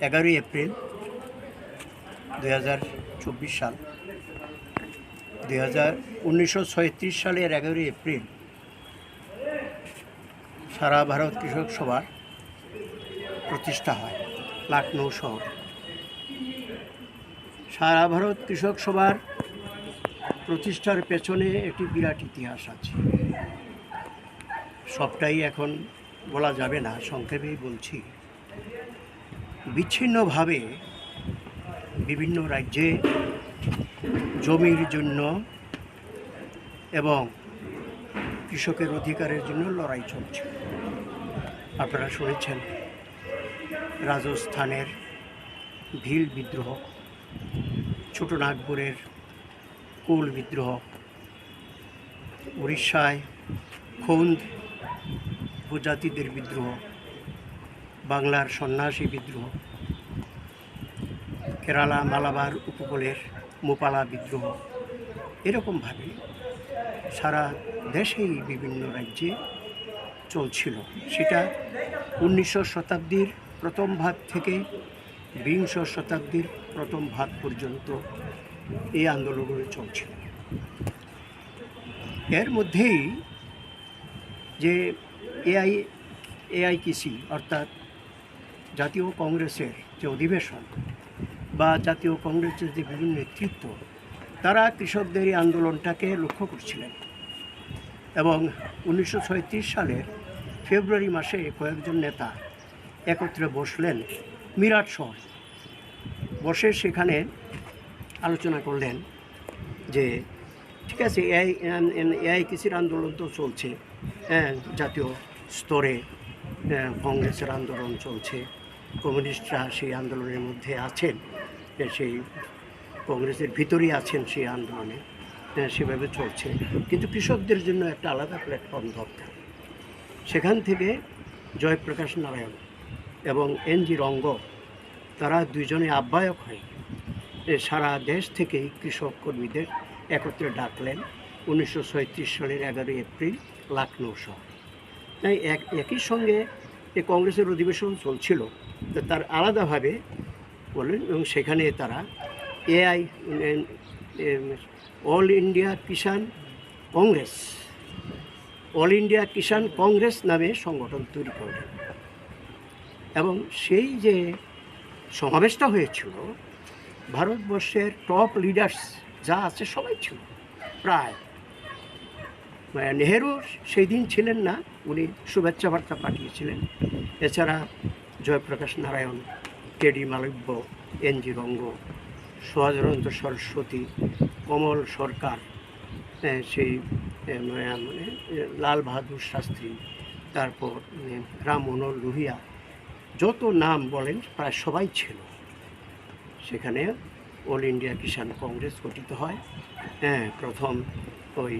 11ই April 2024 সাল 1936 সালের 11ই April সারা ভারত কৃষক সভা প্রতিষ্ঠা হয় লখনৌ শহর। সারা ভারত কৃষক সভার প্রতিষ্ঠার পেছনে একটি বিরাট ইতিহাস আছে। সবটাই এখন বলা যাবে না, সংক্ষেপেই বলছি। বিচ্ছিন্নভাবে বিভিন্ন রাজ্যে জমির জন্য এবং কৃষকের অধিকারের জন্য লড়াই চলছে। আপনারা শুনেছেন রাজস্থানের ভিল বিদ্রোহ, ছোটনাগপুরের কোল বিদ্রোহ, উড়িষ্যায় খোন্দ উপজাতিদের বিদ্রোহ, বাংলার সন্ন্যাসী বিদ্রোহ, কেরালা মালাবার উপকূলের মোপালা বিদ্রোহ। এরকমভাবে সারা দেশেই বিভিন্ন রাজ্যে চলছিল। সেটা 19 শতাব্দীর প্রথম ভাগ থেকে 20 শতাব্দীর প্রথম ভাগ পর্যন্ত এই আন্দোলনগুলো চলছিল। এর মধ্যেই যে এআইকিসি অর্থাৎ জাতীয় কংগ্রেসের যে অধিবেশন বা জাতীয় কংগ্রেসের যে বিভিন্ন নেতৃত্ব, তারা কৃষকদের এই আন্দোলনটাকে লক্ষ্য করছিলেন এবং 1936 সালের ফেব্রুয়ারি মাসে কয়েকজন নেতা একত্রে বসলেন মিরাট শহরে। বসে সেখানে আলোচনা করলেন যে ঠিক আছে, এআইকিসির আন্দোলন তো চলছে, জাতীয় স্তরে কংগ্রেসের আন্দোলন চলছে, কমিউনিস্টরা সেই আন্দোলনের মধ্যে আছেন, সেই কংগ্রেসের ভিতরেই আছেন সেই আন্দোলনে, সেভাবে চলছে, কিন্তু কৃষকদের জন্য একটা আলাদা প্ল্যাটফর্ম দরকার। সেখান থেকে জয়প্রকাশ নারায়ণ এবং এনজি রঙ্গ, তারা দুজনে আহ্বায়ক হয়ে সারা দেশ থেকেই কৃষক কর্মীদের একত্রে ডাকলেন 1937 সালের 11ই এপ্রিল লখনৌ শহরে। তাই একই সঙ্গে এই কংগ্রেসের অধিবেশন চলছিল, তো তার আলাদাভাবে বললেন এবং সেখানে তারা অল ইন্ডিয়া কিষাণ কংগ্রেস নামে সংগঠন তৈরি করলেন। এবং সেই যে সমাবেশটা হয়েছিল, ভারতবর্ষের টপ লিডার্স যা আছে সবাই ছিল প্রায়। নেহেরু সেই দিন ছিলেন না, উনি শুভেচ্ছা বার্তা পাঠিয়েছিলেন। এছাড়া জয়প্রকাশ নারায়ণ, কেডি মালব্য, এনজি রঙ্গ, সহজানন্দ সরস্বতী, কমল সরকার, সেই লাল বাহাদুর শাস্ত্রী, তারপর রাম মনোহর লোহিয়া, যত নাম বলেন প্রায় সবাই ছিল সেখানে। অল ইন্ডিয়া কিষাণ কংগ্রেস গঠিত হয়। প্রথম ওই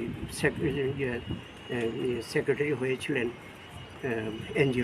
সেক্রেটারি হয়েছিলেন এনজি